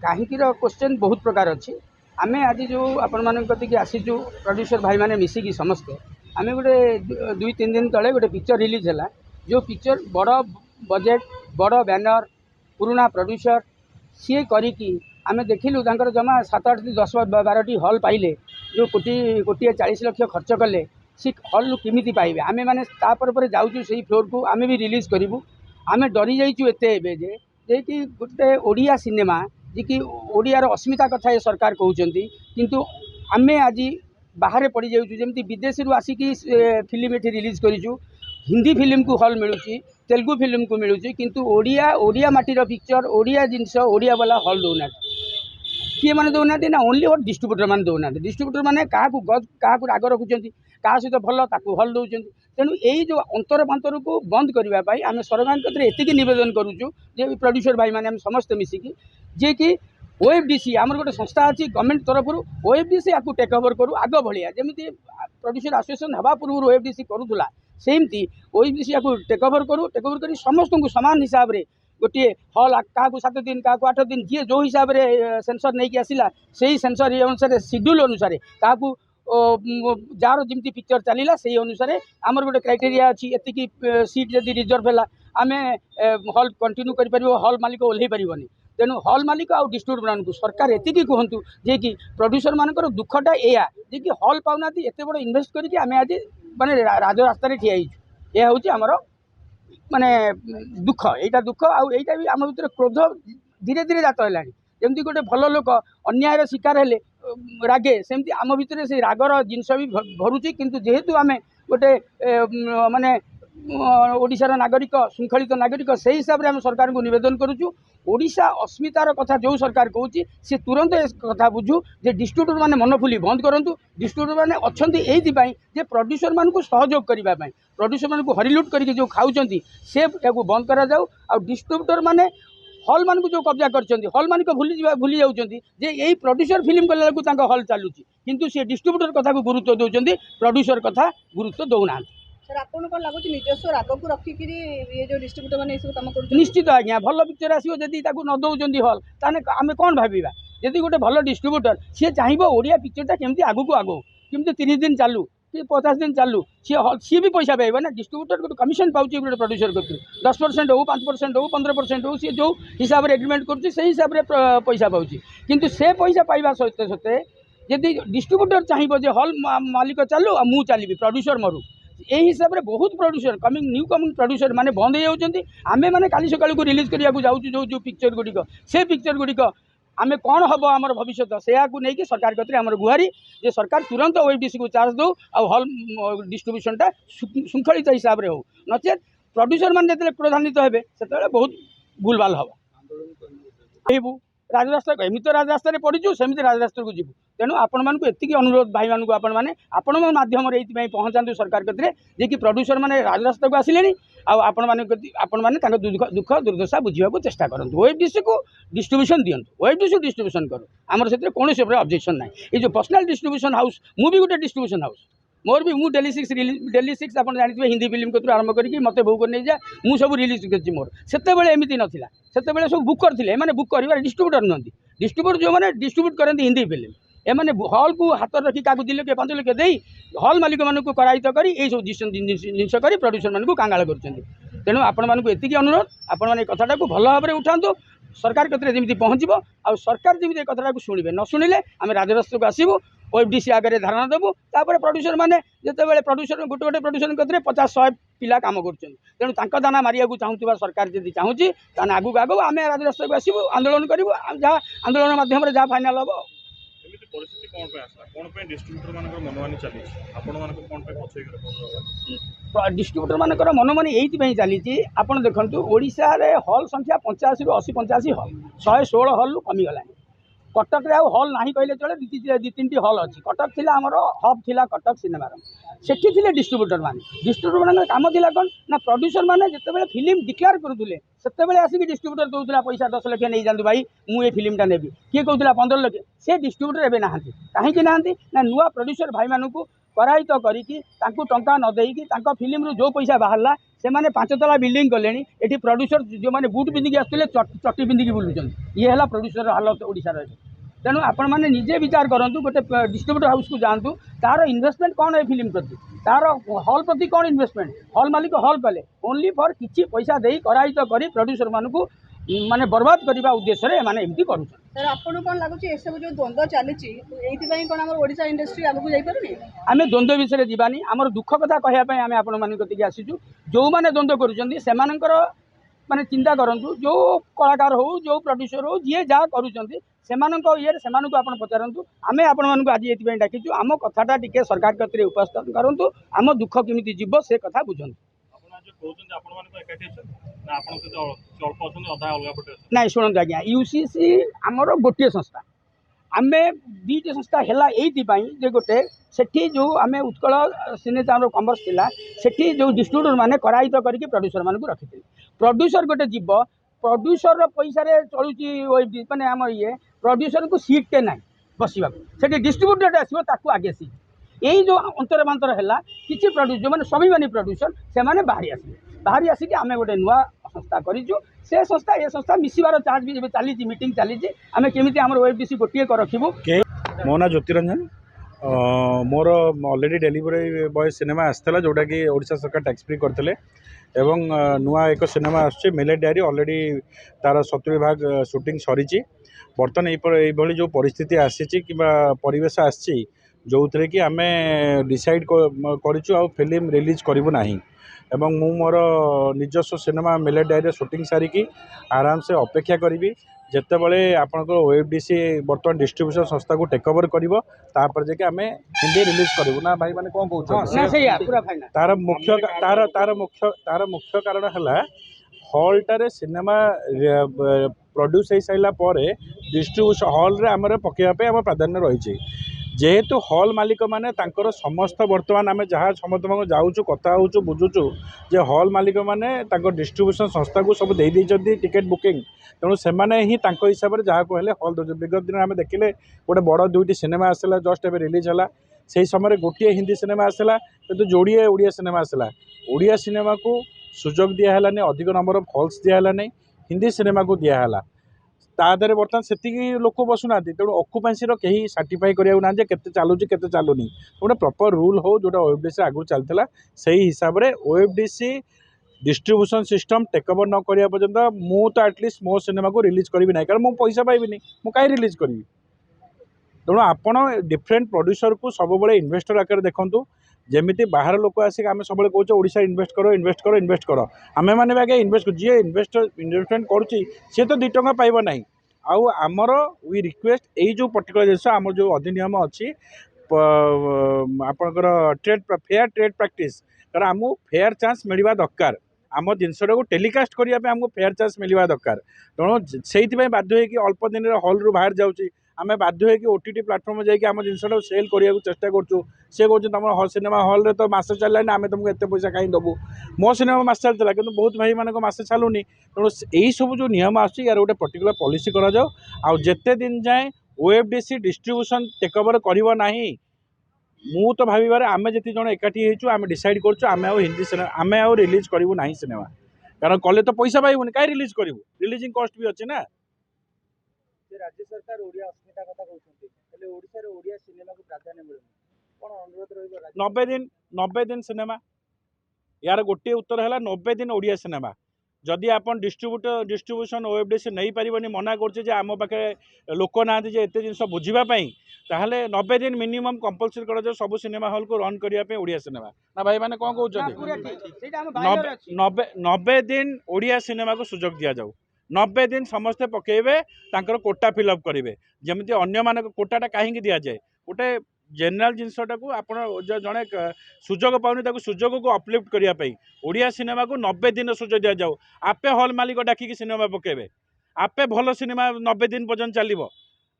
कहीं क्वेश्चन बहुत प्रकार अच्छी आम आज जो आपण मान कति आसीचु प्रोड्यूसर भाई मैंने मिसिकी समस्ते आम गोटे 2-3 दिन तले गोटे पिक्चर रिलीज है जो पिक्चर बड़ बजेट बड़ बैनर पुराना प्रोड्यूसर सी करी आम देखिलु जमा 7-8-10-12 हल पाइले जो कोटी 40 लाख खर्च कले सी हल केमी पाइबे आम मैंने जाऊँ से फ्लोर को आम भी रिलीज करूँ आम डरी जाइए एते जे कि गोटे ओडिया सिनेमा जी कि ओडियार अस्मिता कथा ये सरकार कहते किंतु आम आज बाहर पड़ जाऊँ जमी विदेश आसिकी फिल्म ये रिलीज करूँ हिंदी फिल्म को हल मिलूँ तेलुगु फिल्म को मिलूँ किंतु ओडिया माटीर पिक्चर ओडिया जिनस ओडिया वाला हल दौना किए मैंने दौना ना ओनली और डिस्ट्रीब्यूटर मैंने दौना डिस्ट्रीब्यूटर मैंने क्या राग रखुच्च क्या सहित भल हल दौरान तेणु यही जो अंतर पांतर को बंद करने आम सरकार एति नवेदन करुचु जे प्रोड्यूसर भाई मैंने समस्ते मिसिकी जे कि ओएफडीसी आमर गोटे संस्था अच्छी गवर्नमेंट तरफ ओएफडीसी या टेक ओवर करूँ आग भाया जमी प्रोड्यूसर एसोसिएशन हवा पूर्व ओएफडीसी करूला सेमती ओएफडीसी या टेक ओवर कर समस्त को सामान हिसाब से गोटे हल क्या 7 दिन क्या 8 दिन जी जो हिसाब से सेंसर नहीं कि आसला से ही सेंसर ये अनुसार शेड्यूल अनुसार क्या जार जमी पिक्चर चलला से अनुसार आमर गोटे क्राइटेरिया अच्छी एति सीट जदि रिजर्व है आम हल कंटिन्यू कर हल मालिक ओह्ल पारनी तेणु हल मालिक आउ डिस्ट्रीब्यूटर मान सरकार एति कहतु जे कि प्रोड्यूसर मानकर दुखटा या जे कि हल पाऊना एत बड़ इनभेस्ट करके आम आज माने राजरास्तार ठिया यह हूँ आमर माने दुख यहाँ दुख आईटा भी आम भर क्रोध धीरे धीरे जात है जमी गोटे भल लोक अन्यायर शिकार हेले रागे सेमती आम भितर से रागर जिनस भी भरुची किंतु जेहेतु आम गोटे माने ओडिशार नागरिक श्रृंखलित नागरिक से हिसाब से आम सरकार को निवेदन करुचु ओडिशा अस्मितार कथा जो सरकार कहूँ सी तुरंत ए कथा बुझू जे डिस्ट्रीब्यूटर माने मनफुली बंद करूँ डिस्ट्रीब्यूटर माने अच्छे ये प्रोड्यूसर मान को सहयोग करने प्रोड्यूसर मान को हरिलुट करके जो खाऊँ से बंद करा जाऊ आ डिस्ट्रीब्यूटर माने हल मान को जो कब्जा कर हल मान को भूली जाऊँगी यही प्रोड्यूसर फिल्म कला हल चलुची किंतु से डिस्ट्रीब्यूटर कथा को गुरुत्व दौरान प्रोड्यूसर कथा गुरुत्व दौना सर आपको कौन लगुच निजस्व राग को रखिकी ये जो डिस्ट्रीब्यूटर मैंने सब काम कर निश्चित आज्ञा भल पिक्चर आसो जदि न दौरान हल ताने आम कौन भाविबा जदि गोटे भल डिस्ट्रीब्यूटर सी चाहिए ओडिया पिक्चरटा केमती आगू आगो केमती 30 दिन चालू कि 50 दिन चालू सी भी पैसा पाइबा ना डिस्ट्रीब्यूटर गोटे कमिशन पाँच गोटे प्रोड्यूसर करते 10% हो 5% हो 15% हो सी जो हिसाब से एग्रीमेंट कर हिसाब से पैसा पाँच किंतु से पैसा पाइबा सहित सत्ते जदि डिस्ट्रीब्यूटर चाहिए हल मालिक चालू आ मु चलि प्रोड्यूसर मरु यही हिसाब से बहुत प्रोड्यूसर न्यू कमिंग प्रोड्यूसर माने बंद हो जाती आम मैंने काली सकाल को रिलीज करने जाऊँ जो पिक्चर गुड़िक से पिक्चर गुड़िक आम कौन हम आम भविष्य से नहीं सरकार कतरे आम गुहारी जे सरकार तुरंत ओएफडीसी को चार्ज दो आ हल डिस्ट्रीब्यूशनटा श्रृंखलित हिसाब से हो नचेत प्रोड्यूसर मान जो क्रोधान्वित हे से बहुत भूलभाल हम राजरास्ता एमती तो राजरास्ता पड़ू सेमती राजरास्ता को जीवु तेणु आपण मानक एति अनुरोध भाई मानक आपण मैंने आपण माध्यम पहुँचातु सरकार कतरे जे कि प्रोड्यूसर मैंने राजरास्ता को आसिले आपण मैंने दुख दुर्दशा बुझा चेष्टा करूँ ओएफडीसी को डिस्ट्रीब्यूशन दिंतु ओएफडीसी डिस्ट्रीब्यूशन करूँ आमर से कौन ऑब्जेक्शन ना ये जो पर्सनल डिस्ट्रीब्यूशन हाउस मु भी गोटे डिस्ट्रीब्यूशन हाउस मोर भी मु डेली 6 आप जानते हिंदी फिल्म कतु आरंभ करके मत बुक कर नहीं जा मु सब रिलीज कर मोर से एमती नाला से सब बुक करते मैंने बुक कर डिस्ट्रीब्यूटर नुहति डिस्ट्रीब्यूटर जो मैंने डिस्ट्रीब्यूट करते हिंदी फिल्म एमाने हल को हाथ रखी क्या 2 लाख 5 लाख दे हल मालिक मानक करायित कर जिनस कर प्रोड्यूसर मान को कांगाल कर तेणु आपण मानक एति अनुरोध आपण मैंने कथाटा को भल भाव में उठातु सरकार कतरे जमी पहुँचब आ सरकार जमी कथाटा को शुणे न शुणिले आम राजरास्ता को आसबू ओएफडीसी आगे धारणा देवु तापर प्रोड्यूसर मैंने जिते प्रोड्यूसर गोटे गोटे प्रोड्यूसर कतरे 50-100 पिला काम कर दाना मारिया चाहूँ सरकार जब चाहूँगी ताने आगू आगो आम राजरास्ता को आसबू आंदोलन करूँ जहाँ आंदोलन माध्यम जहाँ फाइनाल हम डिस्ट्रीब्यूटर मानकर मनमानी यही चली आप देखु ओडिशा हल संख्या 85-80 हल 116 हल कमीगला कटक रे हल ना कहले चले 2-3 हल अच्छी कटक थी आमर हब थी कटक सिनेमार सेठी थे डिस्ट्रीब्यूटर मान काम थी कौन ना प्रोड्यूसर मैंने जिते फिल्म डिक्लेयर करुले से आसिक डिस्ट्रीब्यूटर दूसरा पैसा 10 लाख नहीं जातु भाई मुझे फिल्मटा नेबी किए कहला 15 लाख से डिस्ट्रीब्यूटर एवं ना कहीं ना नुआ प्रोड्यूसर भाई मानू करायित करके टंका न देकी फिल्म जो पैसा बाहर ସେମାନେ 5 ତଲା ବିଲ୍ଡିଂ କଲେଣି। ଏଠି ପ୍ରଡ୍ୟୁସର ଯେଉଁମାନେ ବୁଟ୍ ପିନ୍ଧିକି ଆସୁଥିଲେ ଚଟି ପିନ୍ଧିକି ବୁଲୁଛନ୍ତି। ଇଏ ହେଲା ପ୍ରଡ୍ୟୁସର ହାଲତ ଓଡ଼ିଶାର। ତେଣୁ ଆପଣମାନେ ନିଜେ ବିଚାର କରନ୍ତୁ, ଗୋଟେ ଡିଷ୍ଟ୍ରିବ୍ୟୁଟର ହାଉସ୍କୁ ଯାଆନ୍ତୁ, ତାର ଇନଭେଷ୍ଟମେଣ୍ଟ କ'ଣ ଏ ଫିଲ୍ମ ପ୍ରତି, ତାର ହଲ୍ ପ୍ରତି କ'ଣ ଇନଭେଷ୍ଟମେଣ୍ଟ। ହଲ୍ ମାଲିକ ହଲ୍ କଲେ ଓନ୍ଲି ଫର୍ କିଛି ପଇସା ଦେଇ କରାୟିତ କରି ପ୍ରଡ୍ୟୁସରମାନଙ୍କୁ ମାନେ ବର୍ବାଦ କରିବା ଉଦ୍ଦେଶ୍ୟରେ ଏମାନେ ଏମିତି କରୁଛନ୍ତି। ସାର୍ ଆପଣଙ୍କୁ କ'ଣ ଲାଗୁଛି ଏସବୁ ଯେଉଁ ଦ୍ୱନ୍ଦ୍ୱ ଚାଲିଛି ଏଇଥିପାଇଁ କ'ଣ ଆମର ଓଡ଼ିଶା ଇଣ୍ଡଷ୍ଟ୍ରି ଆଗକୁ ଯାଇପାରୁନି? ଆମେ ଦ୍ୱନ୍ଦ୍ୱ ବିଷୟରେ ଯିବାନି। ଆମର ଦୁଃଖ କଥା କହିବା ପାଇଁ ଆମେ ଆପଣମାନଙ୍କ କତିକି ଆସିଛୁ। ଯେଉଁମାନେ ଦ୍ୱନ୍ଦ୍ୱ କରୁଛନ୍ତି ସେମାନଙ୍କର ମାନେ ଚିନ୍ତା କରନ୍ତୁ। ଯେଉଁ କଳାକାର ହେଉ, ଯେଉଁ ପ୍ରଡ୍ୟୁସର ହେଉ, ଯିଏ ଯାହା କରୁଛନ୍ତି ସେମାନଙ୍କ ଇଏରେ ସେମାନଙ୍କୁ ଆପଣ ପଚାରନ୍ତୁ। ଆମେ ଆପଣମାନଙ୍କୁ ଆଜି ଏଥିପାଇଁ ଡାକିଛୁ। ଆମ କଥାଟା ଟିକେ ସରକାର କତିରେ ଉପସ୍ଥାପନ କରନ୍ତୁ। ଆମ ଦୁଃଖ କେମିତି ଯିବ ସେ କଥା ବୁଝନ୍ତୁ। ନାଇଁ ଶୁଣନ୍ତୁ ଆଜ୍ଞା, ୟୁସିସି ଆମର ଗୋଟିଏ ସଂସ୍ଥା। ଆମେ ଦୁଇଟି ସଂସ୍ଥା ହେଲା ଏଇଥିପାଇଁ ଯେ ଗୋଟେ ସେଠି ଯେଉଁ ଆମେ ଉତ୍କଳ ସିନେମା ଆମର କମର୍ସ ଥିଲା, ସେଠି ଯେଉଁ ଡିଷ୍ଟ୍ରିବ୍ୟୁଟର ମାନେ କରାୟିତ କରିକି ପ୍ରଡ୍ୟୁସରମାନଙ୍କୁ ରଖିଥିଲେ। ପ୍ରଡ୍ୟୁସର ଗୋଟେ ଯିବ, ପ୍ରଡ୍ୟୁସରର ପଇସାରେ ଚଳୁଛି ମାନେ ଆମ ଇଏ, ପ୍ରଡ୍ୟୁସରକୁ ସିଟ୍ଟେ ନାହିଁ ବସିବାକୁ। ସେଠି ଡିଷ୍ଟ୍ରିବ୍ୟୁଟରଟେ ଆସିବ, ତାକୁ ଆଗେ ସିଟ୍। ଏଇ ଯେଉଁ ଅନ୍ତରବାନ୍ତର ହେଲା, କିଛି ପ୍ରଡ୍ୟୁସର ଯେଉଁମାନେ ସ୍ୱାଭିମାନୀ ପ୍ରଡ୍ୟୁସର ସେମାନେ ବାହାରି ଆସିବେ। ବାହାରି ଆସିକି ଆମେ ଗୋଟେ ନୂଆ ସଂସ୍ଥା କରିଛୁ। ସେ ସଂସ୍ଥା ଏ ସଂସ୍ଥା ମିଶିବାର ଚାର୍ଜ ବି ଏବେ ଚାଲିଛି, ମିଟିଂ ଚାଲିଛି। ଆମେ କେମିତି ଆମର OFDC ଗୋଟିଏ ରଖିବୁ। ମୋ ନାଁ ଜ୍ୟୋତିରଞ୍ଜନ। मोर ऑलरेडी डेलीवरी बॉय सिनेमा आसला जोटा कि ओडिशा सरकार टैक्स फ्री करते एवं नुआ एक सिनेमा आसुचे मिलेट डायरी ऑलरेडी तार 70 भाग शूटिंग सरी। बर्तमान ये जो परिस्थिति आसी कि परिवेश आसी जो थे कि आम डिसाइड करूँ फिल्म रिलीज करूँ ना एवं मु मोर निजस्व सिनेमा मिलेट डायरी शूटिंग सारिकी आराम से अपेक्षा करी जितेबले आपंकर OFDC बर्तमान डिस्ट्रीब्यूशन संस्था को टेक ओवर कर आम हिंदी रिलीज करूँ ना भाई मैंने कौन कहते तार मुख्य कारण है हॉलटारे सिनेमा प्रोड्यूस हो सारा डिस्ट्रीब्यूशन हॉल रे आमर पकेवाई आम प्राधान्य रही जेहेतु हॉल मालिक मैंने समस्त बर्तमान आम जहाँ समस्त जाऊँ कथा हो बुझुचु जे हॉल मालिक मैंने डिस्ट्रीब्यूशन संस्था को सब दे टिकेट बुकिंग तेणु से हिसाब से जहाँ कहले हॉल दे विगत दिन आम देखिले गोटे बड़ 2टी सिनेमा आसला जस्ट एवं रिलीज है से समय गोटे हिंदी सिनेमा आसला किंतु जोड़े ओडिया सिनेमा आसला ओडिया सिनेमा को सुजोग दिहलानी अधिक नंबर ऑफ हॉल्स दिहलानी हिंदी सिनेमा को दिहला तादे बर्तमान से लोक बसुना तेणु ऑक्युपेंसी कहीं सर्टिफाई करा केते चलुची केते चलुनी गोटे प्रॉपर रूल हो जोटा OFDC आगु चलता से हिसाब से OFDC distribution system take over न करिया पर्यंत मु तो एटलिस्ट मो सिनेमा को रिलीज करी ना कारण मुझे पैसा पाइबिनी मु कहीं रिलीज करी तेणु आपण डिफरेंट प्रोड्यूसर को सब बड़े इन्वेस्टर आकार देखूँ जमीती बाहर लोक आसिक आम सब कहे ओडिशा इन्वेस्ट कर आम मैंने आगे इन्वेस्ट जी इन्वेस्टमेंट करुच्ची सी तो 2 टंका पाइब ना आउ आमर वी रिक्वेस्ट यही जो पर्टिकुलर जिस आम जो अधिनियम अच्छी आपणकर फेयर ट्रेड प्रैक्टिस कारण आमको फेयर चांस मिलवा दरकार आम जिनटा को टेलीकास्ट करने आमको फेयर चांस मिलवा दरकार तेणु से बाध्य कि अल्प दिन हॉल रू बाहर जाऊँगी आम बाध्य कि OTT प्लाटफर्म जाकि आम जिनटा सेल करने चेष्टा करूँ सी कहते तुम सिनेमा हॉल तो मसे चलना आम तुमको एत पैसा कहीं दबू मो सिनेमा मस चलता कि बहुत भाई मानक मसे चलुनी तेणु यही सब जो नियम आसूँ यार गोटे पर्टिकुलर पॉलिसी करते दिन जाए OFDC डिस्ट्रीब्यूशन टेक ओवर करना मु तो भाव आम जी जन एकाठी होचु आम डिसाइड करूँ आम हिंदी सिनेमा आम आउ रिलीज करूँ ना सिनेमा कारण कले तो पैसा पाइबुनि कहीं रिलीज करूँ रिलीजिंग कॉस्ट भी अच्छे ना राज्य सरकार ओडिया अस्मिता कथा कहते ओडिशा रे ओडिया सिनेमा को प्राधान्य मिलुनी कोन अनुरोध रहिबो 90 दिन सिनेमा यार गोटे उत्तर है 90 दिन ओडिया सिनेमा जदि आपन डिस्ट्रीब्यूशन OFDC नहीं पारिबनी मना करछे आम पाखे लोक ना एत जिन बुझापी ताहले 90 दिन मिनिमम कंपलसरी कर सब सिनेमा हॉल को रन करने ओडिया सिनेमा ना भाई मैंने कौन कहते 90 दिन ओडिया सिनेमा को सुजोग दि जाऊ 90 दिन समस्ते पकेबे तांकर कोटा फिलअप करेंगे जमी अन्य मान कोटाटा कहीं दि जाए गोटे जेनराल जिनसटा को आप जड़े सुजोग पाऊनी सुजोग को अपलिफ्ट करने ओडिया सिनेमा को 90 दिन सुजोग दि जाऊ आपे हॉल मालिक डाकिकी सिनेमा पकेबे आपे भल सिनेमा 90 दिन पर्यंत चलो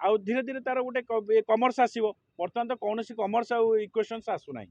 आउ धीरे धीरे तार गोटे कमर्स आसो बर्तमान तो कौन कमर्स आउ इक्वेशन्स आसुना।